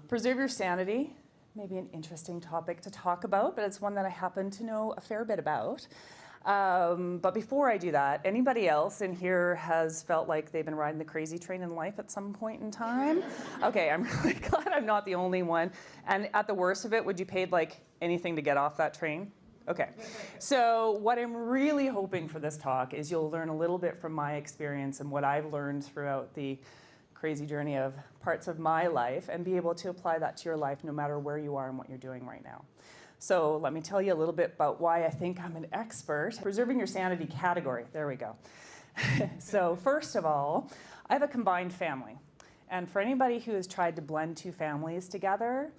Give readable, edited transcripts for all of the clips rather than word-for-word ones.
Preserve your sanity, maybe an interesting topic to talk about, but it's one that I happen to know a fair bit about. But before I do that, anybody else in here has felt like they've been riding the crazy train in life at some point in time? Okay, I'm really glad I'm not the only one. And at the worst of it, would you paid like anything to get off that train? Okay, so what I'm really hoping for this talk is you'll learn a little bit from my experience and what I've learned throughout the crazy journey of parts of my life and be able to apply that to your life no matter where you are and what you're doing right now. So let me tell you a little bit about why I think I'm an expert. Preserving your sanity category, there we go. So first of all, I have a combined family. And for anybody who has tried to blend two families together,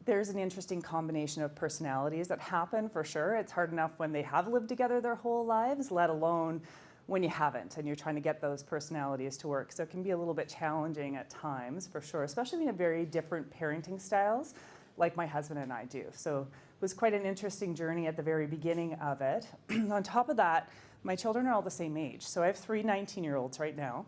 there's an interesting combination of personalities that happen for sure. It's hard enough when they have lived together their whole lives, let alone when you haven't and you're trying to get those personalities to work. So it can be a little bit challenging at times for sure, especially when you have very different parenting styles like my husband and I do. So it was quite an interesting journey at the very beginning of it. On top of that, my children are all the same age. So I have three 19-year-olds right now,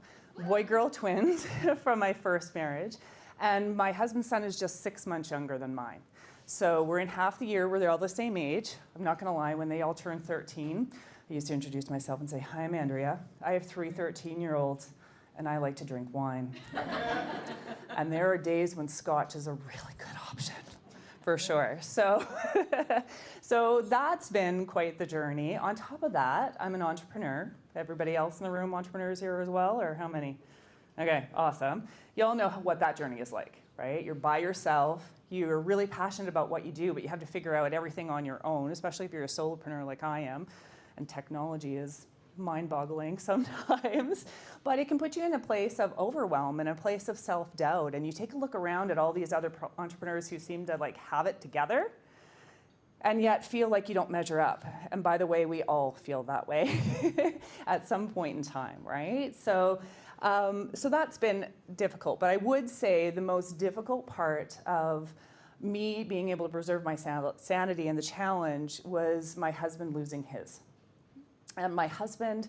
boy-girl twins from my first marriage. And my husband's son is just 6 months younger than mine. So we're in half the year where they're all the same age. I'm not gonna lie, when they all turn 13, I used to introduce myself and say, hi, I'm Andrea. I have three 13-year-olds and I like to drink wine. And there are days when scotch is a really good option, for sure. So, so that's been quite the journey. On top of that, I'm an entrepreneur. Everybody else in the room entrepreneurs here as well, or how many? Okay, awesome. You all know what that journey is like, right? You're by yourself. You're really passionate about what you do, but you have to figure out everything on your own, especially if you're a solopreneur like I am. And technology is mind-boggling sometimes. But it can put you in a place of overwhelm and a place of self-doubt. And you take a look around at all these other entrepreneurs who seem to like have it together and yet feel like you don't measure up. And by the way, we all feel that way at some point in time, right? So that's been difficult. But I would say the most difficult part of me being able to preserve my sanity and the challenge was my husband losing his. And my husband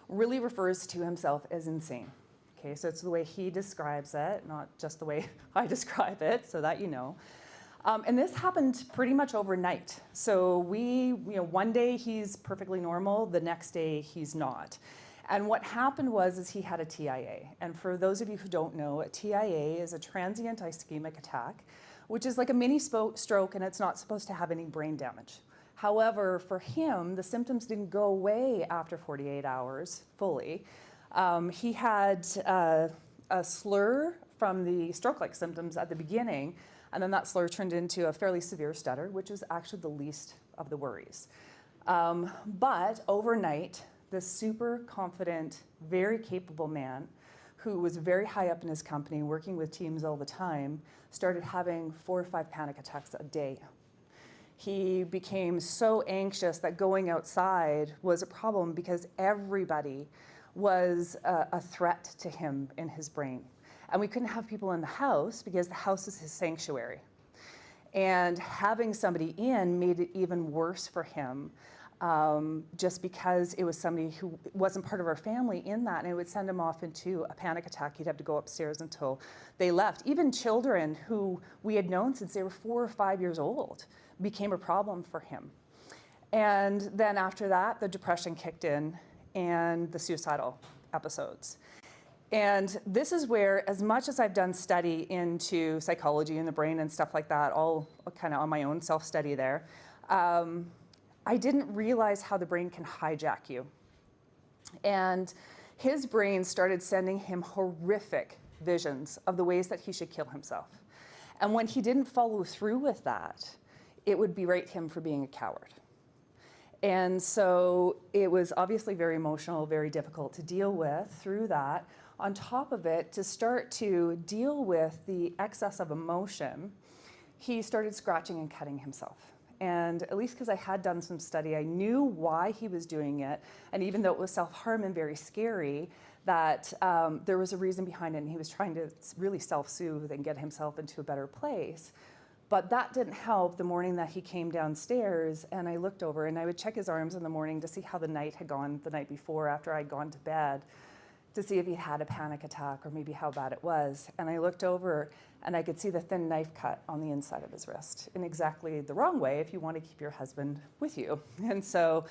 really refers to himself as insane. Okay, so it's the way he describes it, not just the way I describe it, so that you know. And this happened pretty much overnight. So one day he's perfectly normal, the next day he's not. And what happened is he had a TIA. And for those of you who don't know, a TIA is a transient ischemic attack, which is like a mini stroke and it's not supposed to have any brain damage. However, for him, the symptoms didn't go away after 48 hours fully. He had a slur from the stroke-like symptoms at the beginning, and then that slur turned into a fairly severe stutter, which was actually the least of the worries. But overnight, this super confident, very capable man who was very high up in his company, working with teams all the time, started having 4 or 5 panic attacks a day. He became so anxious that going outside was a problem because everybody was a threat to him in his brain. And we couldn't have people in the house because the house is his sanctuary. And having somebody in made it even worse for him, just because it was somebody who wasn't part of our family in that, and it would send him off into a panic attack. He'd have to go upstairs until they left. Even children who we had known since they were 4 or 5 years old became a problem for him. And then after that, the depression kicked in and the suicidal episodes. And this is where, as much as I've done study into psychology and the brain and stuff like that, all kind of on my own self-study there, I didn't realize how the brain can hijack you. And his brain started sending him horrific visions of the ways that he should kill himself. And when he didn't follow through with that, it would berate him for being a coward. And so it was obviously very emotional, very difficult to deal with through that. On top of it, to start to deal with the excess of emotion, he started scratching and cutting himself. And at least because I had done some study, I knew why he was doing it. And even though it was self-harm and very scary, that there was a reason behind it, and he was trying to really self-soothe and get himself into a better place. But that didn't help the morning that he came downstairs, and I looked over, and I would check his arms in the morning to see how the night had gone the night before after I'd gone to bed, to see if he had a panic attack or maybe how bad it was. And I looked over, and I could see the thin knife cut on the inside of his wrist in exactly the wrong way if you want to keep your husband with you. And so,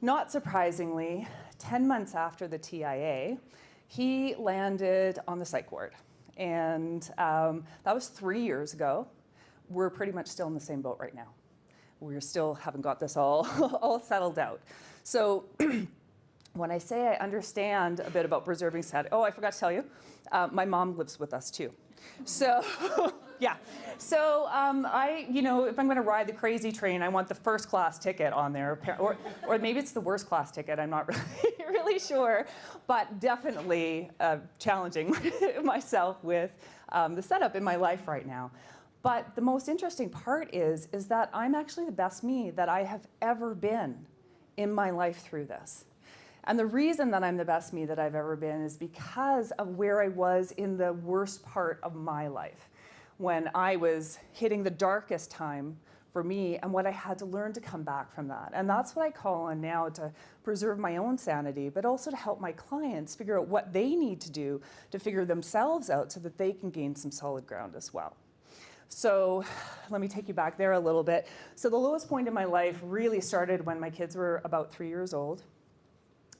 not surprisingly, 10 months after the TIA, he landed on the psych ward. And that was 3 years ago. We're pretty much still in the same boat right now. We still haven't got this all, all settled out. So when I say I understand a bit about preserving sanity, oh, I forgot to tell you, my mom lives with us too. So, yeah. So if I'm going to ride the crazy train, I want the first class ticket on there, or maybe it's the worst class ticket. I'm not really sure, but definitely challenging myself with the setup in my life right now. But the most interesting part is that I'm actually the best me that I have ever been in my life through this. And the reason that I'm the best me that I've ever been is because of where I was in the worst part of my life, when I was hitting the darkest time for me and what I had to learn to come back from that. And that's what I call on now to preserve my own sanity, but also to help my clients figure out what they need to do to figure themselves out so that they can gain some solid ground as well. So let me take you back there a little bit. So the lowest point in my life really started when my kids were about 3 years old.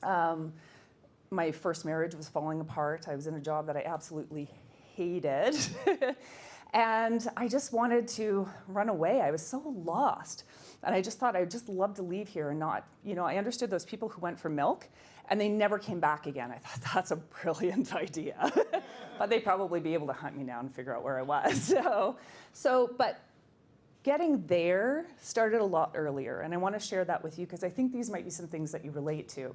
My first marriage was falling apart. I was in a job that I absolutely hated. And I just wanted to run away. I was so lost. And I just thought I'd just love to leave here and not, I understood those people who went for milk and they never came back again. I thought that's a brilliant idea. But they'd probably be able to hunt me down and figure out where I was. But getting there started a lot earlier. And I want to share that with you because I think these might be some things that you relate to.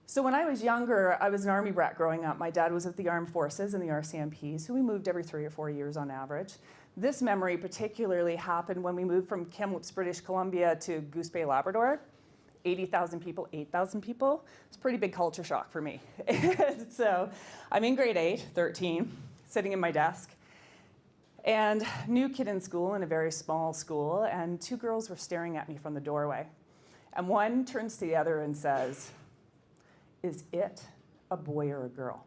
So when I was younger, I was an Army brat growing up. My dad was with the Armed Forces and the RCMP, so we moved every 3 or 4 years on average. This memory particularly happened when we moved from Kamloops, British Columbia to Goose Bay, Labrador. 80,000 people, 8,000 people. It's a pretty big culture shock for me. So I'm in grade 8, 13, sitting in my desk, and new kid in school in a very small school, and 2 girls were staring at me from the doorway. And one turns to the other and says, "Is it a boy or a girl?"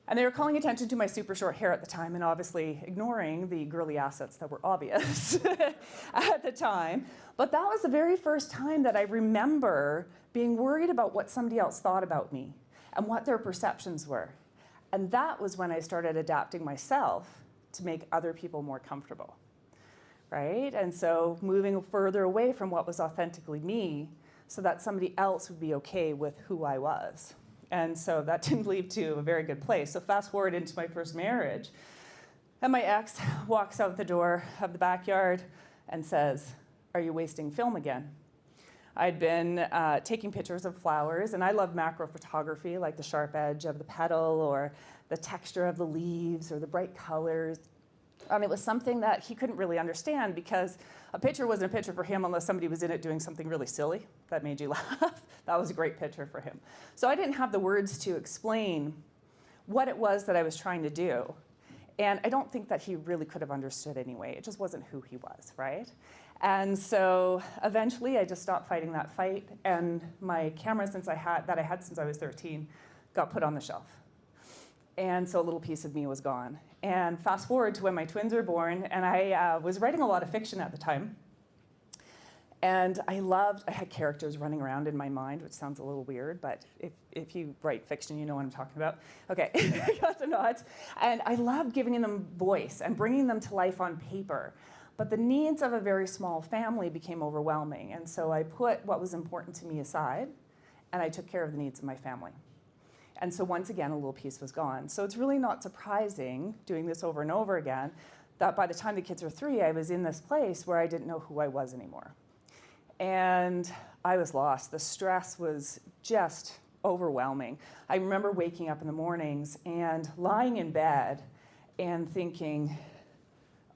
And they were calling attention to my super short hair at the time and obviously ignoring the girly assets that were obvious at the time. But that was the very first time that I remember being worried about what somebody else thought about me and what their perceptions were. And that was when I started adapting myself to make other people more comfortable, right? And so moving further away from what was authentically me so that somebody else would be okay with who I was. And so that didn't lead to a very good place. So fast forward into my first marriage, and my ex walks out the door of the backyard and says, "Are you wasting film again?" I'd been taking pictures of flowers, and I love macro photography, like the sharp edge of the petal or the texture of the leaves or the bright colors. And it was something that he couldn't really understand because a picture wasn't a picture for him unless somebody was in it doing something really silly that made you laugh. That was a great picture for him. So I didn't have the words to explain what it was that I was trying to do. And I don't think that he really could have understood anyway. It just wasn't who he was, right? And so eventually I just stopped fighting that fight, and my camera that I had since I was 13 got put on the shelf. And so a little piece of me was gone. And fast forward to when my twins were born, and I was writing a lot of fiction at the time. And I had characters running around in my mind, which sounds a little weird, but if you write fiction, you know what I'm talking about. Okay, got the nod. And I loved giving them voice and bringing them to life on paper. But the needs of a very small family became overwhelming. And so I put what was important to me aside, and I took care of the needs of my family. And so once again, a little piece was gone. So it's really not surprising, doing this over and over again, that by the time the kids were 3, I was in this place where I didn't know who I was anymore. And I was lost. The stress was just overwhelming. I remember waking up in the mornings and lying in bed and thinking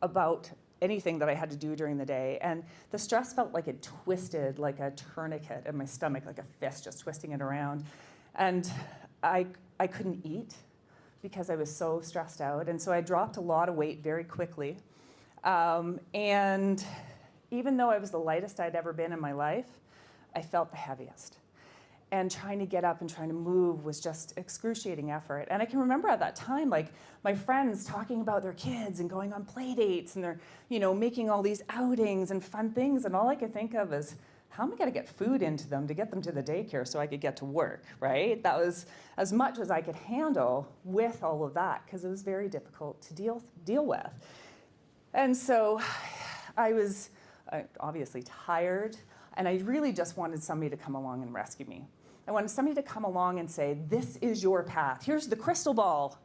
about anything that I had to do during the day. And the stress felt like it twisted like a tourniquet in my stomach, like a fist just twisting it around. And I couldn't eat because I was so stressed out. And so I dropped a lot of weight very quickly. And even though I was the lightest I'd ever been in my life, I felt the heaviest. and trying to get up and trying to move was just excruciating effort. And I can remember at that time, like my friends talking about their kids and going on play dates, and they're, making all these outings and fun things. And all I could think of is, how am I going to get food into them to get them to the daycare so I could get to work, right? That was as much as I could handle with all of that, because it was very difficult to deal with. And so I was obviously tired, and I really just wanted somebody to come along and rescue me. I wanted somebody to come along and say, this is your path. Here's the crystal ball,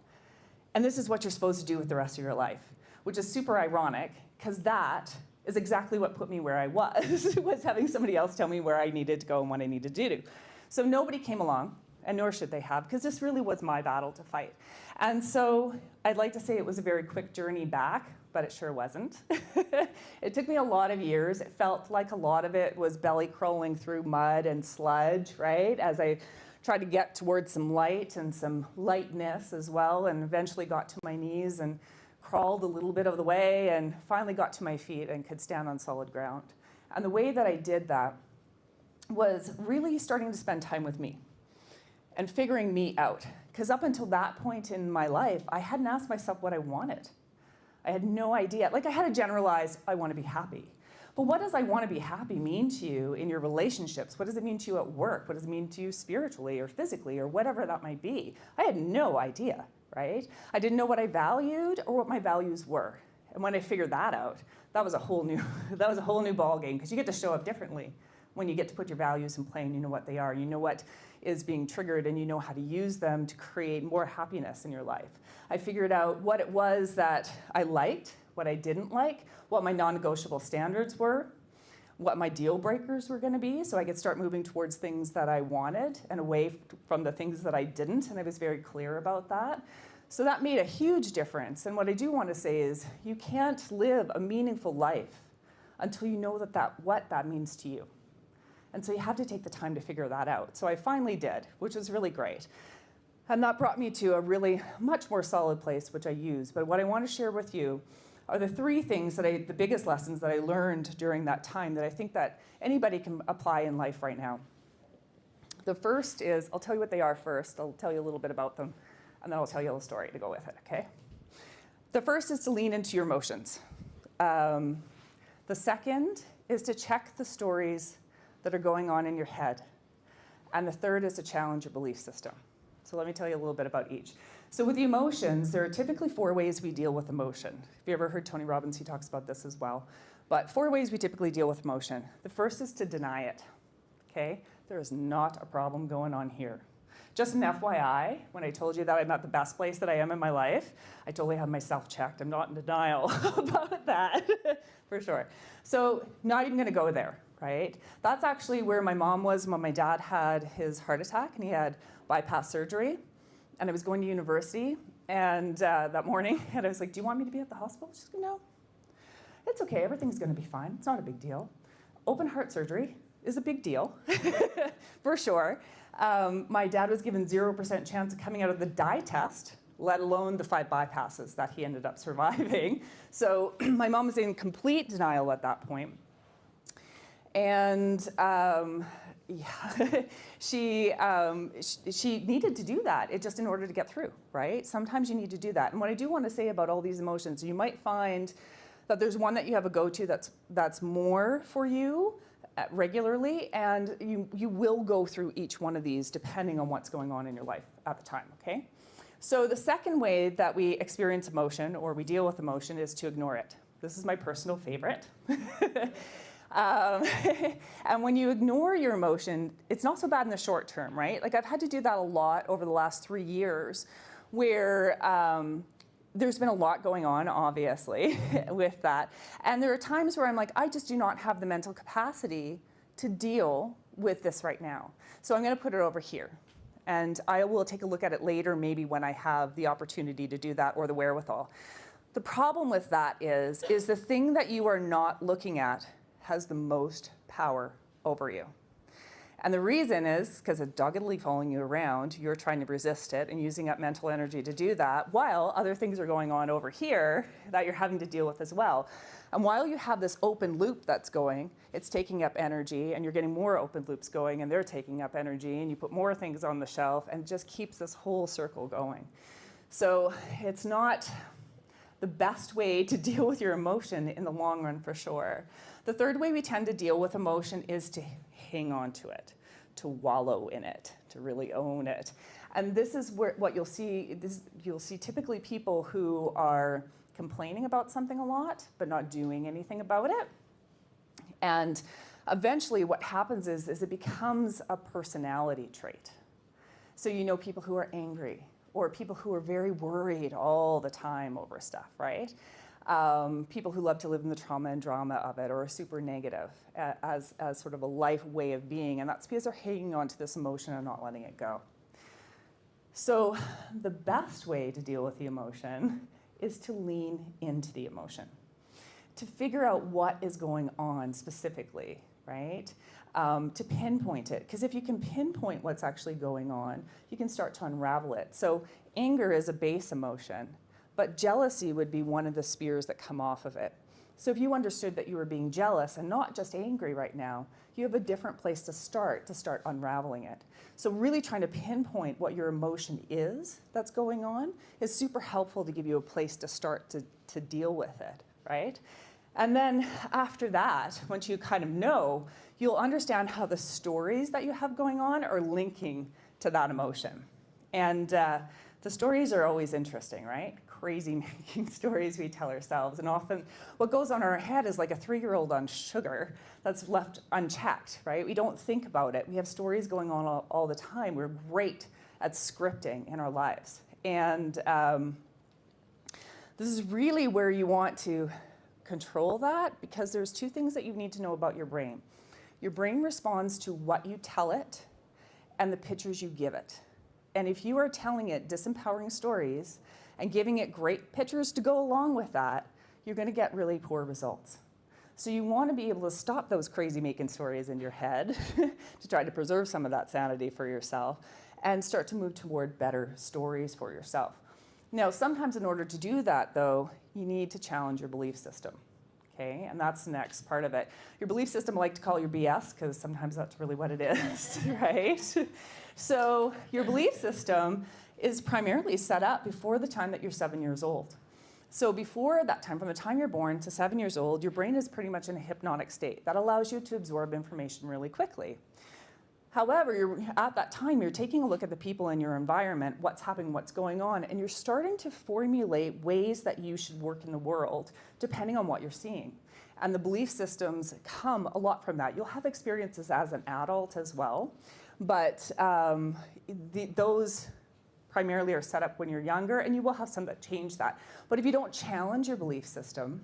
and this is what you're supposed to do with the rest of your life, which is super ironic, because that is exactly what put me where I was having somebody else tell me where I needed to go and what I needed to do. So nobody came along, and nor should they have, because this really was my battle to fight. And so I'd like to say it was a very quick journey back, but it sure wasn't. It took me a lot of years. It felt like a lot of it was belly crawling through mud and sludge, right? As I tried to get towards some light and some lightness as well, and eventually got to my knees and crawled a little bit of the way and finally got to my feet and could stand on solid ground. And the way that I did that was really starting to spend time with me and figuring me out. Because up until that point in my life, I hadn't asked myself what I wanted. I had no idea. Like, I had a generalized, I want to be happy. But what does I want to be happy mean to you in your relationships? What does it mean to you at work? What does it mean to you spiritually or physically or whatever that might be? I had no idea, right? I didn't know what I valued or what my values were. And when I figured that out, that was a whole new ball game, because you get to show up differently when you get to put your values in play and you know what they are. You know what is being triggered, and you know how to use them to create more happiness in your life. I figured out what it was that I liked, what I didn't like, what my non-negotiable standards were, what my deal breakers were going to be, so I could start moving towards things that I wanted and away from the things that I didn't, and I was very clear about that. So that made a huge difference. And what I do want to say is, you can't live a meaningful life until you know what that means to you. And so you have to take the time to figure that out. So I finally did, which was really great. And that brought me to a really much more solid place, which I use. But what I want to share with you are the three things the biggest lessons that I learned during that time that I think that anybody can apply in life right now. The first is, I'll tell you what they are first. I'll tell you a little bit about them, and then I'll tell you a story to go with it, okay? The first is to lean into your emotions. The second is to check the stories that are going on in your head. And the third is to challenge your belief system. So let me tell you a little bit about each. So with the emotions, there are typically 4 ways we deal with emotion. If you ever heard Tony Robbins, he talks about this as well. But 4 ways we typically deal with emotion. The first is to deny it, okay? There is not a problem going on here. Just an FYI, when I told you that I'm at the best place that I am in my life, I totally have myself checked. I'm not in denial about that, for sure. So not even gonna go there, right? That's actually where my mom was when my dad had his heart attack, and he had bypass surgery. And I was going to university, and that morning, and I was like, do you want me to be at the hospital? She's like, no, it's okay, everything's gonna be fine. It's not a big deal. Open heart surgery is a big deal, for sure. My dad was given 0% chance of coming out of the dye test, let alone the 5 bypasses that he ended up surviving. So my mom was in complete denial at that point. And she needed to do that just in order to get through, right? Sometimes you need to do that. And what I do want to say about all these emotions, you might find that there's one that you have a go-to that's more for you regularly, and you will go through each one of these depending on what's going on in your life at the time, okay? So the second way that we experience emotion or we deal with emotion is to ignore it. This is my personal favorite. And when you ignore your emotion, it's not so bad in the short term, right? Like, I've had to do that a lot over the last 3 years, where there's been a lot going on, obviously, with that. And there are times where I'm like, I just do not have the mental capacity to deal with this right now. So I'm going to put it over here. And I will take a look at it later, maybe when I have the opportunity to do that or the wherewithal. The problem with that is the thing that you are not looking at has the most power over you. And the reason is because it's doggedly following you around, you're trying to resist it and using up mental energy to do that, while other things are going on over here that you're having to deal with as well. And while you have this open loop that's going, it's taking up energy, and you're getting more open loops going, and they're taking up energy, and you put more things on the shelf, and it just keeps this whole circle going. So it's not the best way to deal with your emotion in the long run, for sure. The third way we tend to deal with emotion is to hang on to it, to wallow in it, to really own it. And this is what you'll see. You'll see typically people who are complaining about something a lot, but not doing anything about it. And eventually what happens is it becomes a personality trait. So you know people who are angry, or people who are very worried all the time over stuff, right? People who love to live in the trauma and drama of it, or are super negative as sort of a life way of being, and that's because they're hanging on to this emotion and not letting it go. So the best way to deal with the emotion is to lean into the emotion, to figure out what is going on specifically, right? To pinpoint it, because if you can pinpoint what's actually going on, you can start to unravel it. So anger is a base emotion, but jealousy would be one of the spears that come off of it. So if you understood that you were being jealous and not just angry right now, you have a different place to start unraveling it. So really trying to pinpoint what your emotion is that's going on is super helpful to give you a place to start to deal with it, right? And then after that, once you kind of know, you'll understand how the stories that you have going on are linking to that emotion. And the stories are always interesting, right? Crazy making stories we tell ourselves. And often what goes on in our head is like a 3-year-old on sugar that's left unchecked, right? We don't think about it. We have stories going on all the time. We're great at scripting in our lives. And this is really where you want to control that, because there's 2 things that you need to know about your brain. Your brain responds to what you tell it and the pictures you give it. And if you are telling it disempowering stories and giving it great pictures to go along with that, you're going to get really poor results. So you want to be able to stop those crazy making stories in your head to try to preserve some of that sanity for yourself and start to move toward better stories for yourself. Now, sometimes in order to do that, though, you need to challenge your belief system, okay? And that's the next part of it. Your belief system I like to call your BS, because sometimes that's really what it is, right? So your belief system is primarily set up before the time that you're 7 years old. So before that time, from the time you're born to 7 years old, your brain is pretty much in a hypnotic state. That allows you to absorb information really quickly. However, at that time, you're taking a look at the people in your environment, what's happening, what's going on, and you're starting to formulate ways that you should work in the world, depending on what you're seeing. And the belief systems come a lot from that. You'll have experiences as an adult as well, but those primarily are set up when you're younger, and you will have some that change that. But if you don't challenge your belief system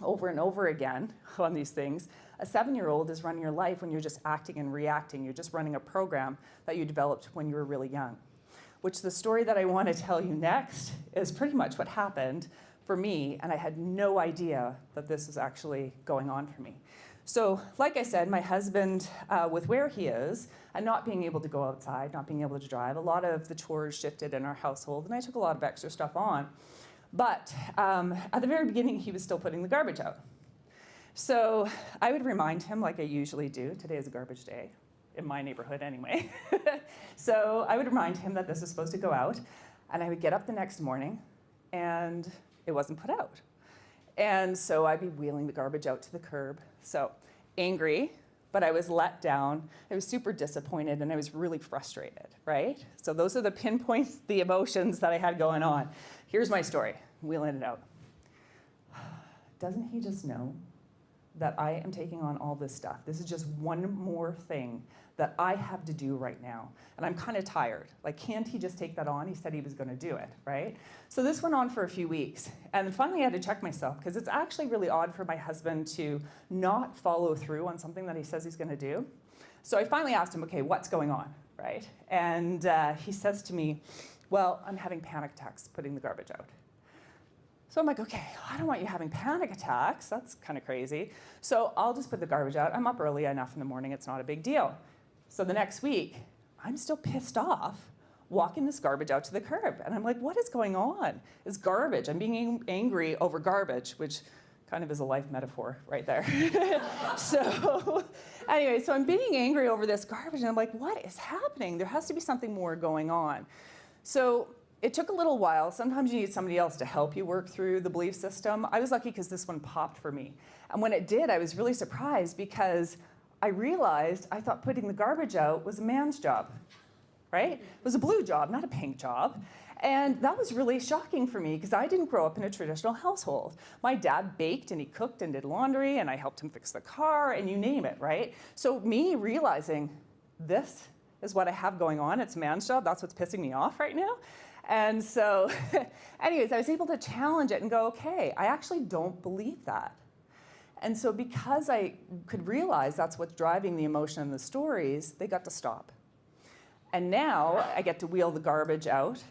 over and over again on these things, a 7-year-old is running your life when you're just acting and reacting. You're just running a program that you developed when you were really young. Which the story that I want to tell you next is pretty much what happened for me, and I had no idea that this was actually going on for me. So, like I said, my husband, with where he is, and not being able to go outside, not being able to drive, a lot of the chores shifted in our household, and I took a lot of extra stuff on. But at the very beginning, he was still putting the garbage out. So I would remind him, like I usually do, today is a garbage day, in my neighborhood anyway. So I would remind him that this is supposed to go out, and I would get up the next morning, and it wasn't put out. And so I'd be wheeling the garbage out to the curb. So angry, but I was let down. I was super disappointed, and I was really frustrated, right? So those are the pinpoints, the emotions that I had going on. Here's my story, wheeling it out. Doesn't he just know that I am taking on all this stuff? This is just one more thing that I have to do right now. And I'm kind of tired. Like, can't he just take that on? He said he was going to do it, right? So this went on for a few weeks. And finally I had to check myself, because it's actually really odd for my husband to not follow through on something that he says he's going to do. So I finally asked him, okay, what's going on, right? And he says to me, well, I'm having panic attacks putting the garbage out. So I'm like, okay, I don't want you having panic attacks. That's kind of crazy. So I'll just put the garbage out. I'm up early enough in the morning. It's not a big deal. So the next week, I'm still pissed off walking this garbage out to the curb. And I'm like, what is going on? It's garbage. I'm being angry over garbage, which kind of is a life metaphor right there. So anyway, so I'm being angry over this garbage, and I'm like, what is happening? There has to be something more going on. So it took a little while. Sometimes you need somebody else to help you work through the belief system. I was lucky because this one popped for me. And when it did, I was really surprised because I realized I thought putting the garbage out was a man's job, right? It was a blue job, not a pink job. And that was really shocking for me because I didn't grow up in a traditional household. My dad baked and he cooked and did laundry and I helped him fix the car and you name it, right? So me realizing this is what I have going on, it's a man's job, that's what's pissing me off right now. And so anyways, I was able to challenge it and go, okay, I actually don't believe that. And so because I could realize that's what's driving the emotion and the stories, they got to stop. And now I get to wheel the garbage out.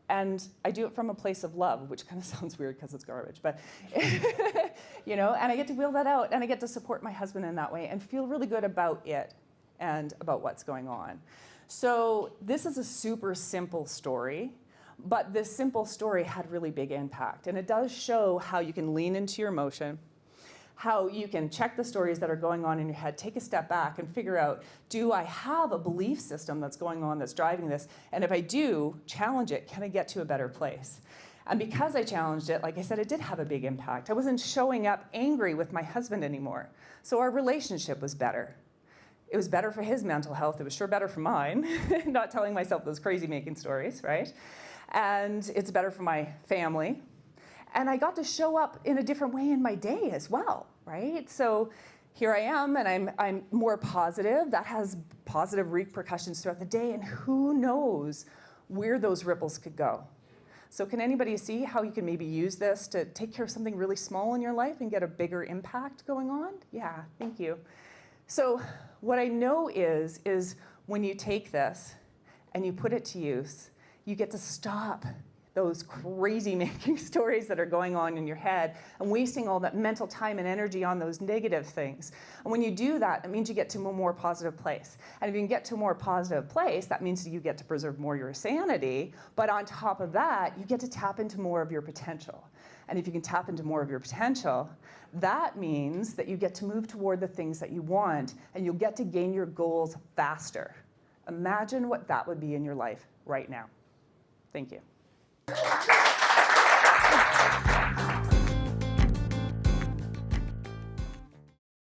And I do it from a place of love, which kind of sounds weird because it's garbage, but and I get to wheel that out and I get to support my husband in that way and feel really good about it and about what's going on. So this is a super simple story, but this simple story had really big impact. And it does show how you can lean into your emotion, how you can check the stories that are going on in your head, take a step back and figure out, do I have a belief system that's going on that's driving this? And if I do, challenge it, can I get to a better place? And because I challenged it, like I said, it did have a big impact. I wasn't showing up angry with my husband anymore. So our relationship was better. It was better for his mental health. It was sure better for mine, not telling myself those crazy making stories, right? And it's better for my family. And I got to show up in a different way in my day as well, right? So here I am, and I'm more positive. That has positive repercussions throughout the day, and who knows where those ripples could go. So can anybody see how you can maybe use this to take care of something really small in your life and get a bigger impact going on? Yeah, thank you. So what I know is when you take this and you put it to use, you get to stop those crazy making stories that are going on in your head and wasting all that mental time and energy on those negative things. And when you do that, it means you get to a more positive place. And if you can get to a more positive place, that means that you get to preserve more of your sanity. But on top of that, you get to tap into more of your potential. And if you can tap into more of your potential, that means that you get to move toward the things that you want and you'll get to gain your goals faster. Imagine what that would be in your life right now. Thank you.